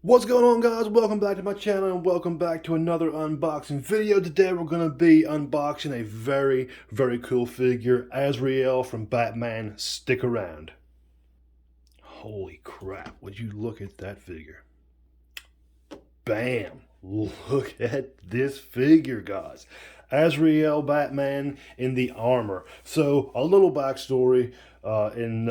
What's going on, guys? Welcome back to my channel and welcome back to another unboxing video. Today we're going to be unboxing a very cool figure, Azrael from Batman. Stick around. Holy crap, would you look at that figure. Bam! Look at this figure, guys. Azrael Batman in the armor. So, a little backstory. In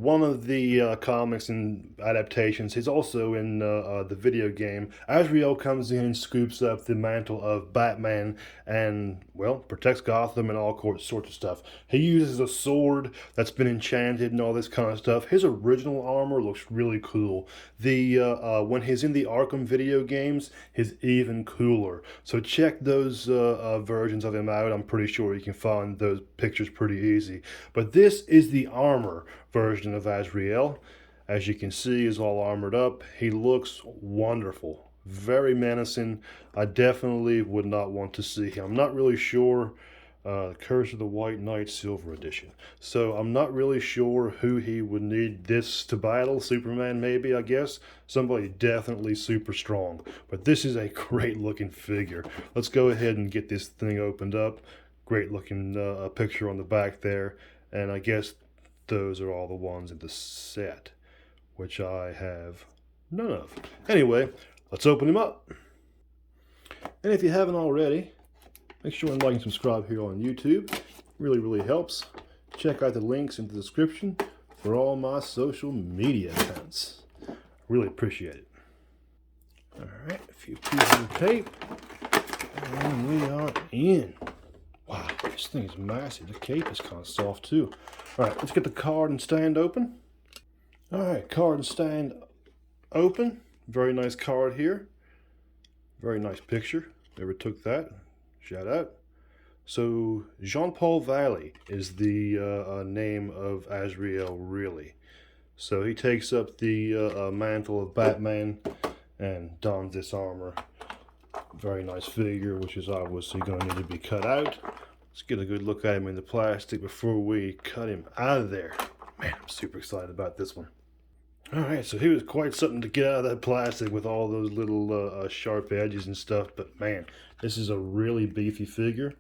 one of the comics and adaptations, he's also in the video game. Azrael comes in and scoops up the mantle of Batman and, well, protects Gotham and all sorts of stuff. He uses a sword that's been enchanted and all this kind of stuff. His original armor looks really cool. When he's in the Arkham video games, he's even cooler. So check those versions of him out. I'm pretty sure you can find those pictures pretty easy. But this is the armor version of Azrael. As you can see, he's all armored up. He looks wonderful, very menacing. I definitely would not want to see him. I'm not really sure. Curse of the White Knight Silver Edition. So I'm not really sure who he would need this to battle. Superman maybe, I guess. Somebody definitely super strong. But this is a great looking figure. Let's go ahead and get this thing opened up. Great looking picture on the back there. And I guess those are all the ones in the set, which I have none of. Anyway, let's open him up. And if you haven't already, make sure and like and subscribe here on YouTube. Really helps. Check out the links in the description for all my social media accounts. Really appreciate it. Alright, a few pieces of tape. And we are in. Wow, this thing is massive. The cape is kind of soft too. Alright, let's get the card and stand open. Alright, card and stand open. Very nice card here. Very nice picture. Whoever took that, shout out. So, Jean-Paul Valley is the name of Azrael, really. So he takes up the mantle of Batman and dons this armor. Very nice figure, which is obviously going to need to be cut out. Let's get a good look at him in the plastic before we cut him out of there. Man, I'm super excited about this one. Alright, so he was quite something to get out of that plastic with all those little sharp edges and stuff, but man, this is a really beefy figure.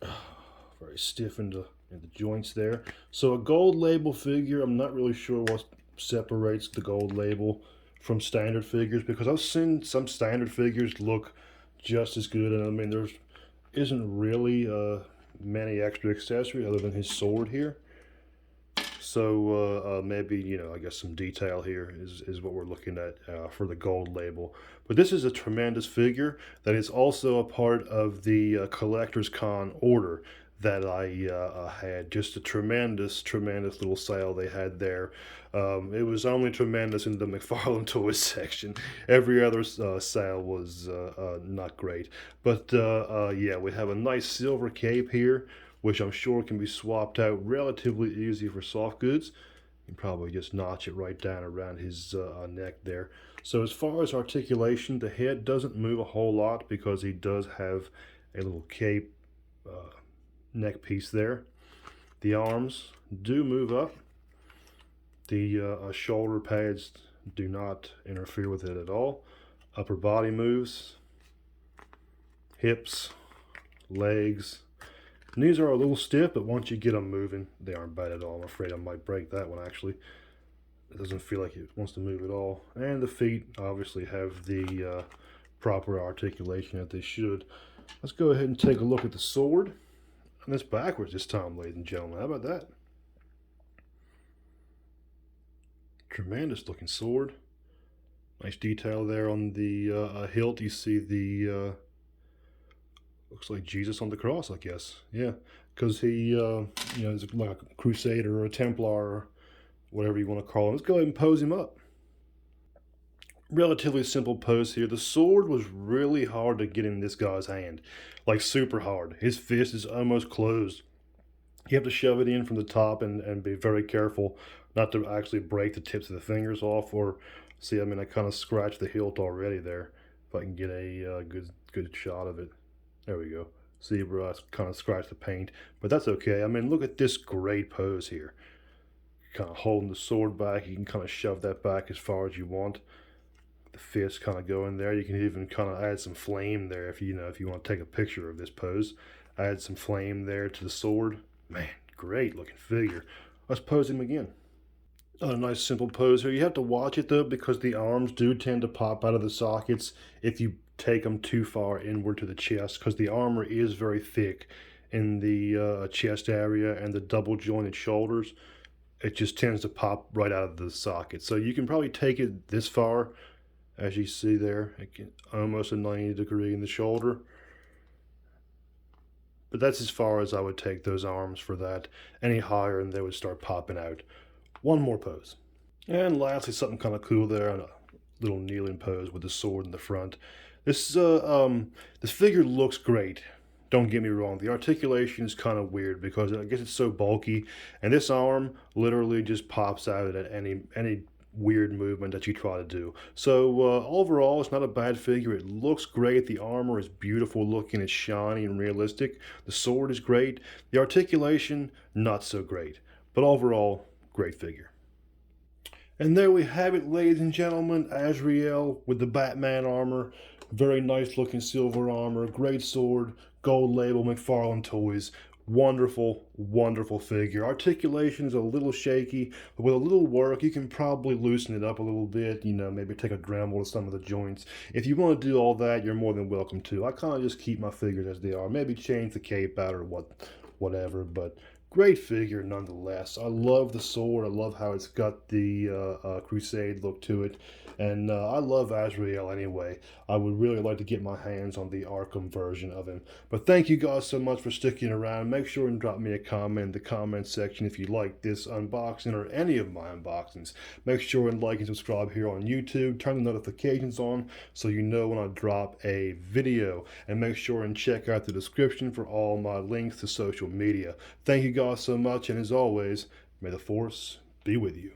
Very stiff in the joints there. So a gold label figure, I'm not really sure what separates the gold label from standard figures, because I've seen some standard figures look just as good, and I mean there's isn't really many extra accessories other than his sword here. So maybe, you know, I guess some detail here is what we're looking at for the gold label. But this is a tremendous figure that is also a part of the Collector's Con order that I had. Just a tremendous little sale they had there. It was only tremendous in the McFarlane toys section. Every other sale was not great. But yeah, we have a nice silver cape here, which I'm sure can be swapped out relatively easy for soft goods. You can probably just notch it right down around his neck there. So as far as articulation, the head doesn't move a whole lot because he does have a little cape neck piece there. The arms do move up. The shoulder pads do not interfere with it at all. Upper body moves. Hips, legs. Knees are a little stiff, but once you get them moving, they aren't bad at all. I'm afraid I might break that one, actually. It doesn't feel like it wants to move at all. And the feet obviously have the proper articulation that they should. Let's go ahead and take a look at the sword. And it's backwards this time, ladies and gentlemen. How about that? Tremendous looking sword. Nice detail there on the hilt. You see the looks like Jesus on the cross, I guess. Yeah, because he, you know, is like a crusader or a Templar or whatever you want to call him. Let's go ahead and pose him up. Relatively simple pose here. The sword was really hard to get in this guy's hand, like super hard. His fist is almost closed. You have to shove it in from the top and be very careful not to actually break the tips of the fingers off. Or see, I mean, I kind of scratched the hilt already there. If I can get a good shot of it. There we go. See where I kind of scratched the paint, but that's okay. I mean, look at this great pose here. kind of holding the sword back. You can kind of shove that back as far as you want. The fist kind of go in there. You can even kind of add some flame there if you know if you want to take a picture of this pose. Add some flame there to the sword. Man, great looking figure. Let's pose him again. A nice simple pose here. You have to watch it though because the arms do tend to pop out of the sockets if you take them too far inward to the chest, because the armor is very thick in the chest area and the double jointed shoulders. It just tends to pop right out of the socket. So you can probably take it this far, as you see there, almost a 90-degree in the shoulder. But that's as far as I would take those arms for that. Any higher and they would start popping out. One more pose. And lastly, something kind of cool there, and a little kneeling pose with the sword in the front. This figure looks great. Don't get me wrong. The articulation is kind of weird because I guess it's so bulky, and this arm literally just pops out at any weird movement that you try to do. So overall, it's not a bad figure. It looks great. The armor is beautiful looking. It's shiny and realistic. The sword is great. The articulation, not so great. But overall, great figure. And there we have it, ladies and gentlemen. Azrael with the Batman armor. Very nice looking silver armor. Great sword. Gold label McFarlane Toys. Wonderful, wonderful figure. Articulation is a little shaky, but with a little work, you can probably loosen it up a little bit. You know, maybe take a Dremel to some of the joints. If you want to do all that, you're more than welcome to. I kind of just keep my figures as they are. Maybe change the cape out or whatever, but great figure nonetheless. I love the sword. I love how it's got the Crusade look to it. And I love Azrael anyway. I would really like to get my hands on the Arkham version of him. But thank you guys so much for sticking around. Make sure and drop me a comment in the comment section if you like this unboxing or any of my unboxings. Make sure and like and subscribe here on YouTube. Turn the notifications on so you know when I drop a video. And make sure and check out the description for all my links to social media. Thank you guys so much, and as always, may the Force be with you.